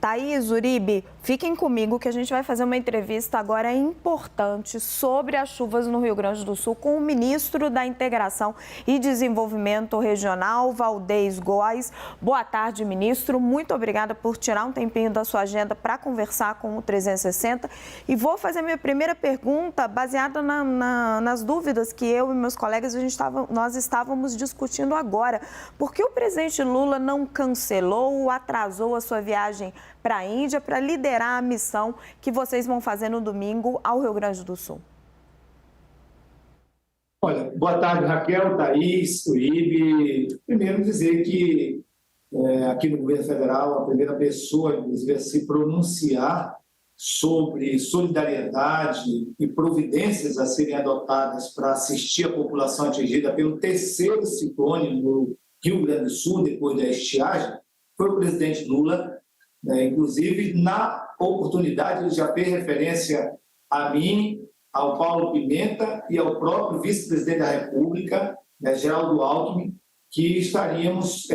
Thaís, Uribe, fiquem comigo que a gente vai fazer uma entrevista agora importante sobre as chuvas no Rio Grande do Sul com o ministro da Integração e Desenvolvimento Regional, Valdez Góes. Boa tarde, ministro. Muito obrigada por tirar um tempinho da sua agenda para conversar com o 360. E vou fazer minha primeira pergunta baseada nas dúvidas que eu e meus colegas nós estávamos discutindo agora. Por que o presidente Lula não cancelou ou atrasou a sua viagem para a Índia para liderar a missão que vocês vão fazer no domingo ao Rio Grande do Sul? Olha, boa tarde, Raquel, Thaís, Uribe. Primeiro dizer que aqui no governo federal, a primeira pessoa, inclusive, a se pronunciar sobre solidariedade e providências a serem adotadas para assistir a população atingida pelo terceiro ciclone no Rio Grande do Sul, depois da estiagem, foi o presidente Lula. Inclusive, na oportunidade, ele já fez referência a mim, ao Paulo Pimenta e ao próprio vice-presidente da República, Geraldo Alckmin, que estaríamos,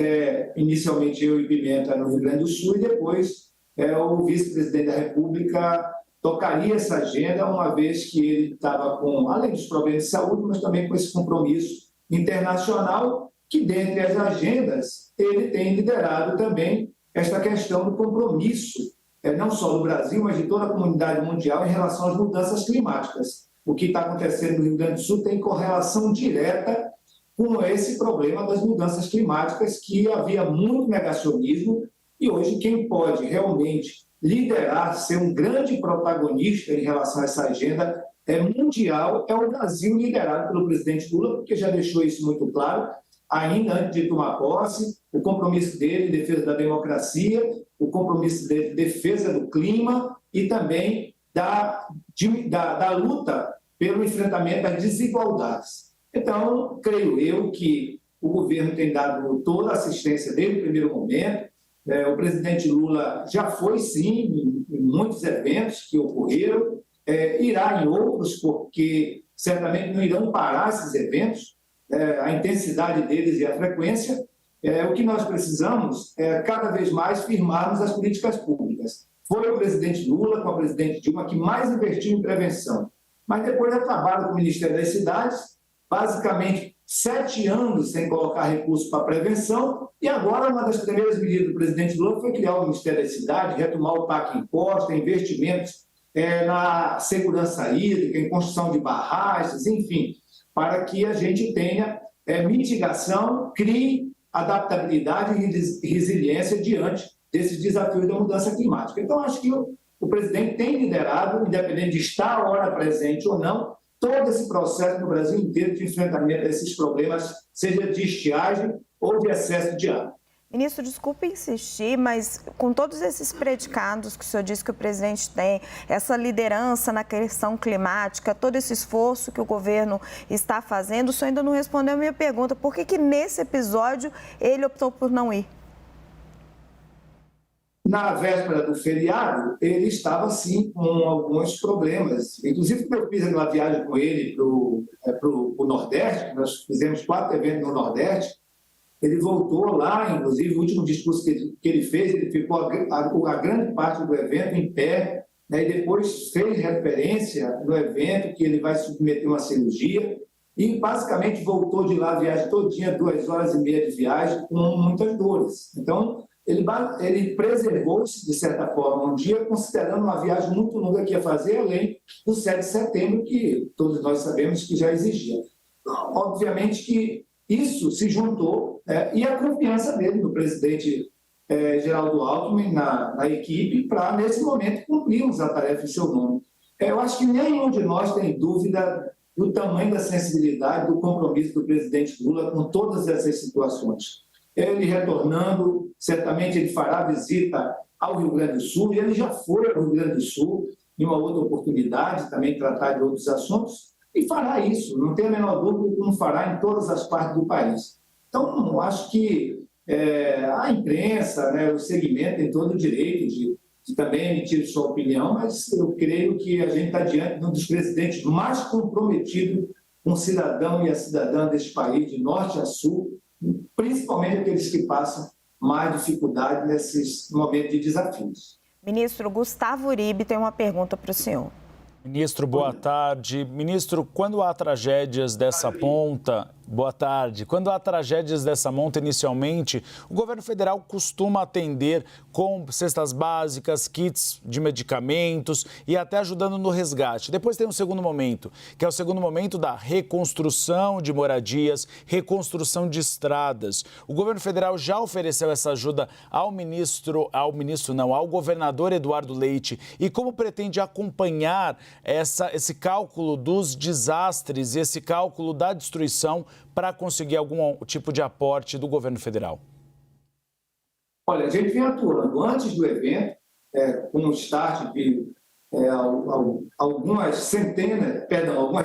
inicialmente eu e Pimenta, no Rio Grande do Sul, e depois o vice-presidente da República tocaria essa agenda, uma vez que ele estava com, além dos problemas de saúde, mas também com esse compromisso internacional, que dentre as agendas ele tem liderado também esta questão do compromisso, não só do Brasil, mas de toda a comunidade mundial em relação às mudanças climáticas. O que está acontecendo no Rio Grande do Sul tem correlação direta com esse problema das mudanças climáticas, que havia muito negacionismo, e hoje quem pode realmente liderar, ser um grande protagonista em relação a essa agenda mundial, é o Brasil, liderado pelo presidente Lula, porque já deixou isso muito claro, ainda antes de tomar posse, o compromisso dele em defesa da democracia, o compromisso dele em defesa do clima e também da luta pelo enfrentamento das desigualdades. Então, creio eu que o governo tem dado toda a assistência desde o primeiro momento. O presidente Lula já foi, sim, em muitos eventos que ocorreram, irá em outros, porque certamente não irão parar esses eventos, a intensidade deles e a frequência. O que nós precisamos é cada vez mais firmarmos as políticas públicas. Foi o presidente Lula com a presidente Dilma que mais investiu em prevenção, mas depois acabaram com o Ministério das Cidades, basicamente 7 anos sem colocar recursos para prevenção, e agora uma das primeiras medidas do presidente Lula foi criar o Ministério das Cidades, retomar o PAC Imposta, investimentos na segurança hídrica, em construção de barragens, enfim, para que a gente tenha mitigação, crie adaptabilidade e resiliência diante desses desafios da mudança climática. Então, acho que o presidente tem liderado, independente de estar a hora presente ou não, todo esse processo no Brasil inteiro de enfrentamento desses problemas, seja de estiagem ou de excesso de água. Ministro, desculpe insistir, mas com todos esses predicados que o senhor disse que o presidente tem, essa liderança na questão climática, todo esse esforço que o governo está fazendo, o senhor ainda não respondeu a minha pergunta. Por que nesse episódio ele optou por não ir? Na véspera do feriado, ele estava, sim, com alguns problemas. Inclusive, quando eu fiz uma viagem com ele para o Nordeste, nós fizemos 4 eventos no Nordeste, ele voltou lá, inclusive, o último discurso que ele fez, ele ficou a grande parte do evento em pé, e depois fez referência no evento que ele vai submeter uma cirurgia, e basicamente voltou de lá a viagem todinha, 2 horas e meia de viagem, com muitas dores. Então, ele preservou-se, de certa forma, um dia, considerando uma viagem muito longa que ia fazer, além do 7 de setembro, que todos nós sabemos que já exigia. Obviamente que isso se juntou, e a confiança dele no presidente Geraldo Alckmin, na equipe, para, nesse momento, cumprirmos a tarefa em seu nome. Eu acho que nenhum de nós tem dúvida do tamanho da sensibilidade, do compromisso do presidente Lula com todas essas situações. Ele retornando, certamente ele fará visita ao Rio Grande do Sul, e ele já foi ao Rio Grande do Sul em uma outra oportunidade, também tratar de outros assuntos, e fará isso, não tem a menor dúvida, como fará em todas as partes do país. Então, eu acho que a imprensa, o segmento tem todo o direito de também emitir sua opinião, mas eu creio que a gente está diante de um dos presidentes mais comprometidos com o cidadão e a cidadã deste país, de norte a sul, principalmente aqueles que passam mais dificuldade nesses momentos de desafios. Ministro Gustavo Uribe tem uma pergunta para o senhor. Ministro, boa tarde. Ministro, quando há tragédias dessa monta, boa tarde. Quando há tragédias dessa monta, inicialmente, o governo federal costuma atender com cestas básicas, kits de medicamentos e até ajudando no resgate. Depois tem um segundo momento, que é o segundo momento da reconstrução de moradias, reconstrução de estradas. O governo federal já ofereceu essa ajuda ao governador Eduardo Leite. E como pretende acompanhar esse cálculo dos desastres e esse cálculo da destruição para conseguir algum tipo de aporte do governo federal? Olha, a gente vem atuando antes do evento, com o start de algumas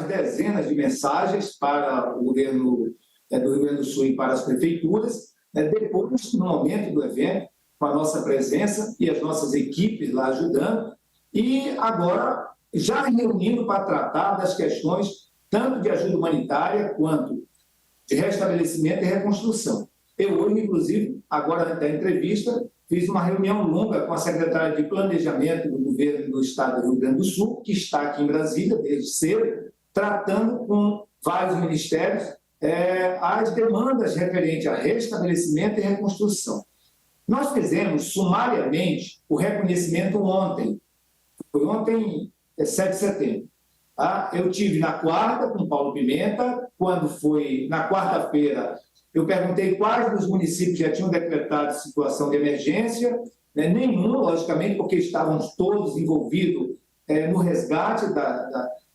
dezenas de mensagens para o governo do Rio Grande do Sul e para as prefeituras. Depois, no momento do evento, com a nossa presença e as nossas equipes lá ajudando. E agora, já reunindo para tratar das questões tanto de ajuda humanitária quanto de restabelecimento e reconstrução. Eu hoje, inclusive, agora da entrevista, fiz uma reunião longa com a secretária de Planejamento do governo do estado do Rio Grande do Sul, que está aqui em Brasília desde cedo, tratando com vários ministérios as demandas referentes a restabelecimento e reconstrução. Nós fizemos sumariamente o reconhecimento ontem. Foi ontem, 7 de setembro. Eu tive na quarta com Paulo Pimenta. Quando foi na quarta-feira, eu perguntei quais dos municípios já tinham decretado situação de emergência. Nenhum, logicamente, porque estávamos todos envolvidos no resgate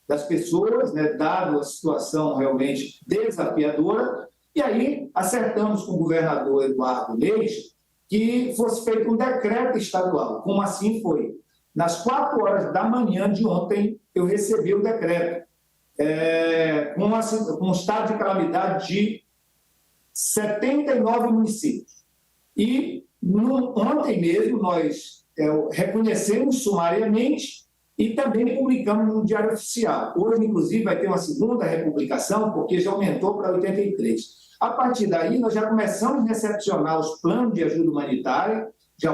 das pessoas, dado a situação realmente desafiadora. E aí acertamos com o governador Eduardo Leite que fosse feito um decreto estadual. Como assim foi? Nas 4 horas da manhã de ontem, eu recebi o decreto com um estado de calamidade de 79 municípios. E ontem mesmo nós reconhecemos sumariamente e também publicamos no Diário Oficial. Hoje, inclusive, vai ter uma segunda republicação, porque já aumentou para 83. A partir daí, nós já começamos a recepcionar os planos de ajuda humanitária,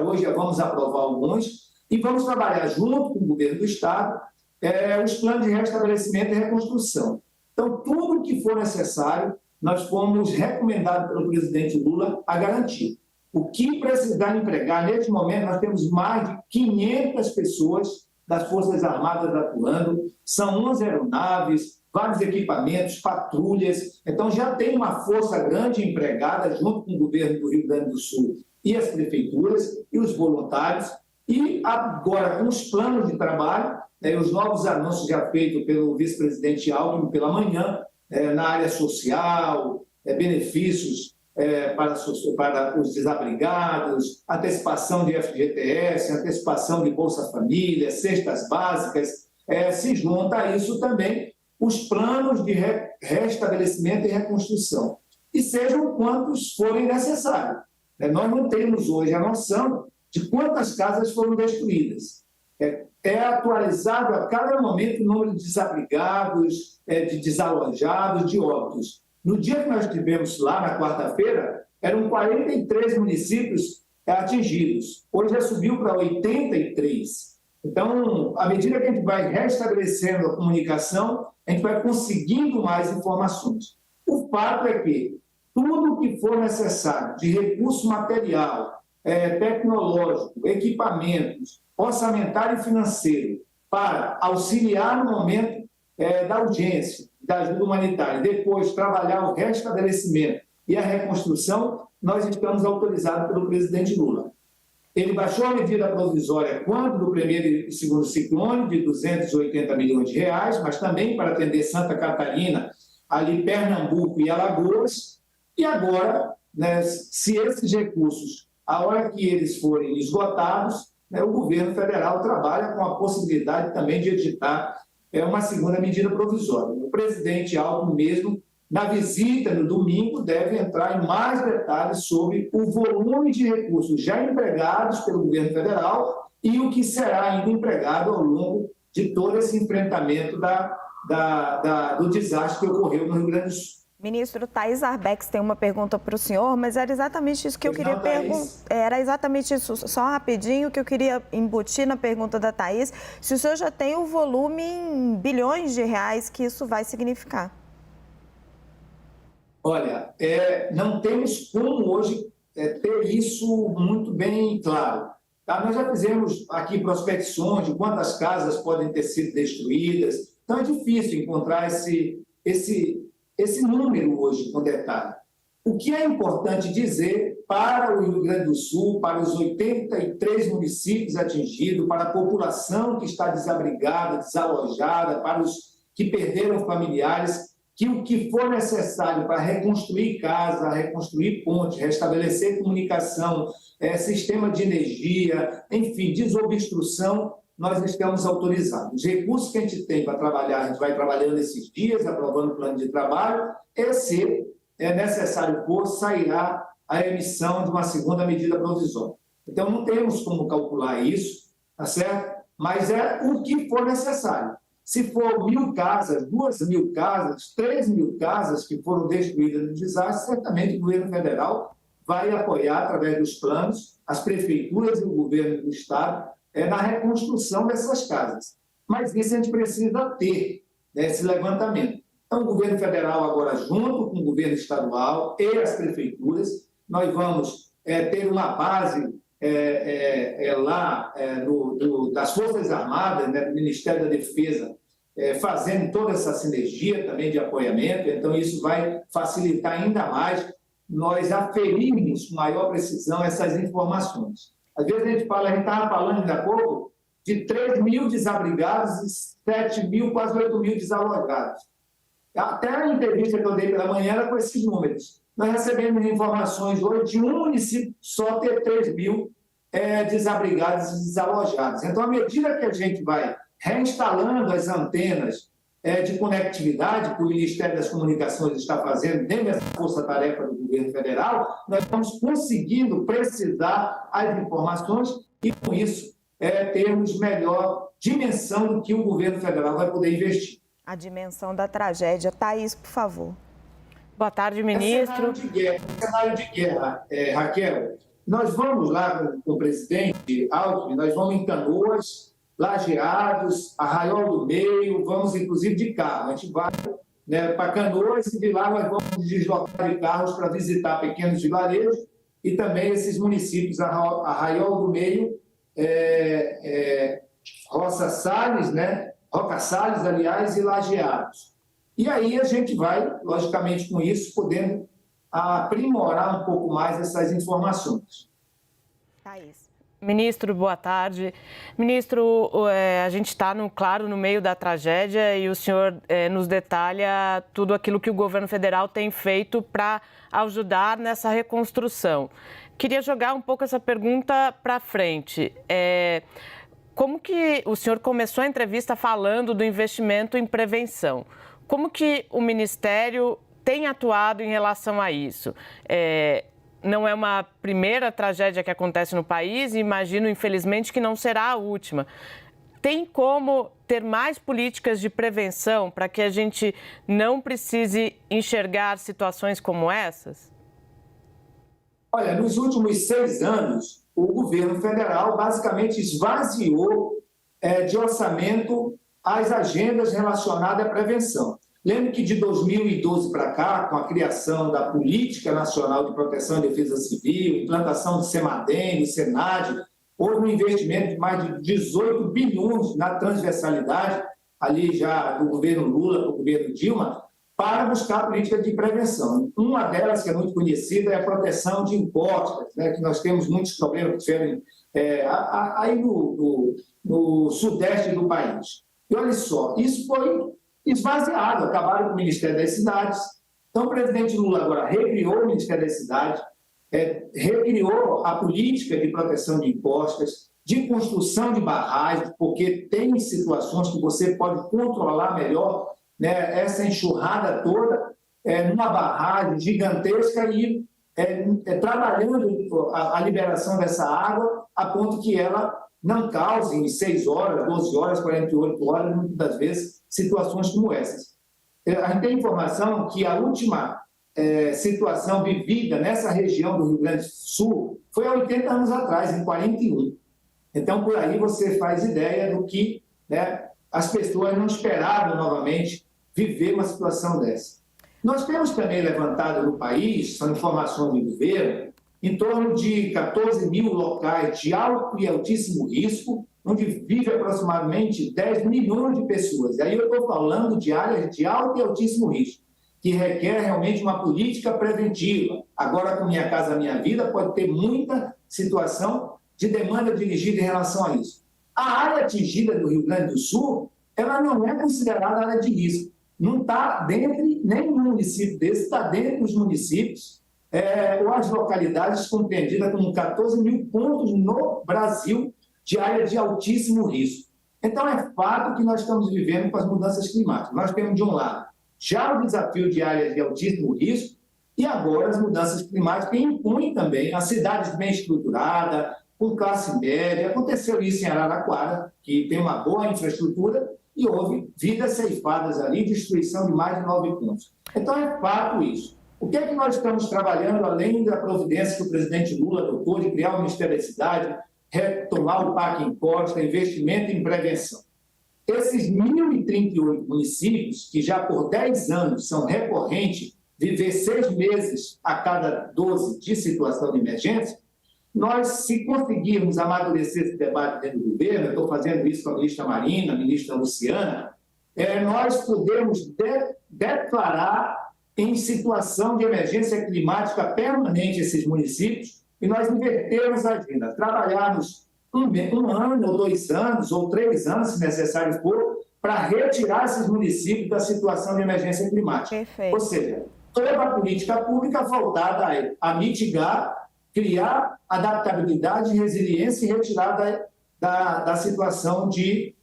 hoje já vamos aprovar alguns, e vamos trabalhar junto com o governo do estado os planos de restabelecimento e reconstrução. Então, tudo que for necessário, nós fomos recomendados pelo presidente Lula a garantir. O que precisar empregar, neste momento, nós temos mais de 500 pessoas das Forças Armadas atuando, são 11 aeronaves, vários equipamentos, patrulhas. Então, já tem uma força grande empregada junto com o governo do Rio Grande do Sul e as prefeituras e os voluntários. E agora, com os planos de trabalho, os novos anúncios já feitos pelo vice-presidente Alckmin pela manhã, na área social, benefícios para os desabrigados, antecipação de FGTS, antecipação de Bolsa Família, cestas básicas, se junta a isso também os planos de restabelecimento e reconstrução. E sejam quantos forem necessários. Nós não temos hoje a noção de quantas casas foram destruídas. É atualizado a cada momento o número de desabrigados, de desalojados, de óbitos. No dia que nós estivemos lá, na quarta-feira, eram 43 municípios atingidos. Hoje já subiu para 83. Então, à medida que a gente vai restabelecendo a comunicação, a gente vai conseguindo mais informações. O fato é que tudo que for necessário de recurso material, tecnológico, equipamentos, orçamentário e financeiro, para auxiliar no momento da urgência, da ajuda humanitária, depois trabalhar o restabelecimento e a reconstrução, nós estamos autorizados pelo presidente Lula. Ele baixou a medida provisória quando do primeiro e segundo ciclone, de 280 milhões de reais, mas também para atender Santa Catarina, ali Pernambuco e Alagoas. E agora, se esses recursos, a hora que eles forem esgotados, o governo federal trabalha com a possibilidade também de editar uma segunda medida provisória. O presidente Alckmin mesmo, na visita no domingo, deve entrar em mais detalhes sobre o volume de recursos já empregados pelo governo federal e o que será ainda empregado ao longo de todo esse enfrentamento do desastre que ocorreu no Rio Grande do Sul. Ministro, Thaís Arbex tem uma pergunta para o senhor, mas era exatamente isso que eu queria perguntar. Era exatamente isso, só rapidinho, que eu queria embutir na pergunta da Thaís, se o senhor já tem o volume em bilhões de reais que isso vai significar. Olha, não temos como hoje ter isso muito bem claro. Tá? Nós já fizemos aqui prospecções de quantas casas podem ter sido destruídas, então é difícil encontrar esse número hoje com detalhe. O que é importante dizer para o Rio Grande do Sul, para os 83 municípios atingidos, para a população que está desabrigada, desalojada, para os que perderam familiares, que o que for necessário para reconstruir casa, reconstruir pontes, restabelecer comunicação, sistema de energia, enfim, desobstrução, nós estamos autorizados. Os recursos que a gente tem para trabalhar, a gente vai trabalhando esses dias, aprovando o plano de trabalho, se é necessário for, sairá a emissão de uma segunda medida provisória. Então, não temos como calcular isso, tá certo? Mas é o que for necessário. Se for 1.000 casas, 2.000 casas, 3.000 casas que foram destruídas no desastre, certamente o governo federal vai apoiar, através dos planos, as prefeituras e o governo do Estado na reconstrução dessas casas. Mas isso a gente precisa ter, esse levantamento. Então, o governo federal agora, junto com o governo estadual e as prefeituras, nós vamos ter uma base lá das Forças Armadas, do Ministério da Defesa, fazendo toda essa sinergia também de apoiamento. Então, isso vai facilitar ainda mais nós aferirmos com maior precisão essas informações. Às vezes a gente estava falando ainda há pouco, de 3.000 desabrigados e 7.000, quase 8.000 desalojados. Até a entrevista que eu dei pela manhã era com esses números. Nós recebemos informações hoje de um município só ter 3.000 desabrigados e desalojados. Então, à medida que a gente vai reinstalando as antenas de conectividade que o Ministério das Comunicações está fazendo dentro dessa força-tarefa do governo federal, nós estamos conseguindo precisar as informações e, com isso, termos melhor dimensão do que o governo federal vai poder investir. A dimensão da tragédia. Thaís, por favor. Boa tarde, ministro. Cenário de guerra, Raquel. Nós vamos lá com o presidente Alckmin, nós vamos em Canoas, Lajeados, Arraial do Meio, vamos inclusive de carro. A gente vai para Canoas e de lá nós vamos deslocar de carros para visitar pequenos vilarejos e também esses municípios, Arraial do Meio, Roça Salles, Roca Salles, aliás, e Lajeados. E aí a gente vai, logicamente, com isso, podendo aprimorar um pouco mais essas informações. Thaís. Ministro, boa tarde. Ministro, a gente está, claro, no meio da tragédia e o senhor nos detalha tudo aquilo que o governo federal tem feito para ajudar nessa reconstrução. Queria jogar um pouco essa pergunta para frente. Como que o senhor começou a entrevista falando do investimento em prevenção? Como que o Ministério tem atuado em relação a isso? Não é uma primeira tragédia que acontece no país e imagino, infelizmente, que não será a última. Tem como ter mais políticas de prevenção para que a gente não precise enxergar situações como essas? Olha, nos últimos 6 anos, o governo federal basicamente esvaziou de orçamento as agendas relacionadas à prevenção. Lembro que de 2012 para cá, com a criação da Política Nacional de Proteção e Defesa Civil, implantação do CEMADEM, do SENAD, houve um investimento de mais de 18 bilhões na transversalidade, ali já do governo Lula para o governo Dilma, para buscar política de prevenção. Uma delas, que é muito conhecida, é a proteção de encostas, que nós temos muitos problemas aí no sudeste do país. E olha só, isso foi esvaziado, acabaram com o Ministério das Cidades. Então, o presidente Lula agora recriou o Ministério das Cidades, recriou a política de proteção de encostas, de construção de barragens, porque tem situações que você pode controlar melhor essa enxurrada toda numa barragem gigantesca e trabalhando a liberação dessa água a ponto que ela não cause em 6 horas, 12 horas, 48 horas, muitas das vezes, situações como essas. A gente tem informação que a última situação vivida nessa região do Rio Grande do Sul foi há 80 anos atrás, em 41. Então, por aí você faz ideia do que, né, as pessoas não esperavam novamente viver uma situação dessa. Nós temos também levantado no país, são informações do governo, em torno de 14 mil locais de alto e altíssimo risco, onde vive aproximadamente 10 milhões de pessoas. E aí eu estou falando de áreas de alto e altíssimo risco, que requer realmente uma política preventiva. Agora, com Minha Casa Minha Vida, pode ter muita situação de demanda dirigida em relação a isso. A área atingida do Rio Grande do Sul, ela não é considerada área de risco. Não está dentro de nenhum município desse, está dentro dos municípios ou as localidades compreendidas como 14 mil pontos no Brasil de área de altíssimo risco. Então, é fato que nós estamos vivendo com as mudanças climáticas. Nós temos, de um lado, já o desafio de áreas de altíssimo risco e agora as mudanças climáticas que impõem também as cidades bem estruturadas, com classe média. Aconteceu isso em Araraquara, que tem uma boa infraestrutura, e houve vidas ceifadas ali, destruição de mais de 9 pontos. Então, é fato isso. O que é que nós estamos trabalhando, além da providência que o presidente Lula adotou de criar o Ministério da Cidade, retomar o PAC em Costa, investimento em prevenção? Esses 1.038 municípios, que já por 10 anos são recorrentes, viver 6 meses a cada 12 de situação de emergência, nós, se conseguirmos amadurecer esse debate dentro do governo, eu estou fazendo isso com a ministra Marina, a ministra Luciana, nós podemos declarar em situação de emergência climática permanente esses municípios e nós invertermos a agenda, trabalharmos um ano, ou 2 anos, ou 3 anos, se necessário for, para retirar esses municípios da situação de emergência climática. Perfeito. Ou seja, toda a política pública voltada a mitigar, criar adaptabilidade, resiliência e retirada da situação de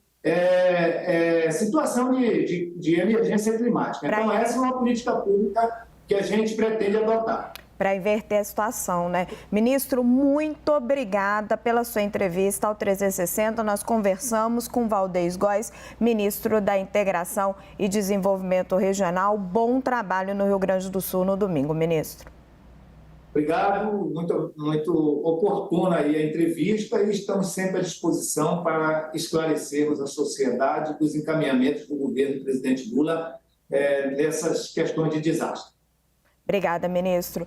emergência climática. Então, essa é uma política pública que a gente pretende adotar. Para inverter a situação, né? Ministro, muito obrigada pela sua entrevista ao 360. Nós conversamos com Valdez Góes, ministro da Integração e Desenvolvimento Regional. Bom trabalho no Rio Grande do Sul no domingo, ministro. Obrigado, muito oportuna aí a entrevista e estamos sempre à disposição para esclarecermos a sociedade dos encaminhamentos do governo do presidente Lula nessas questões de desastre. Obrigada, ministro.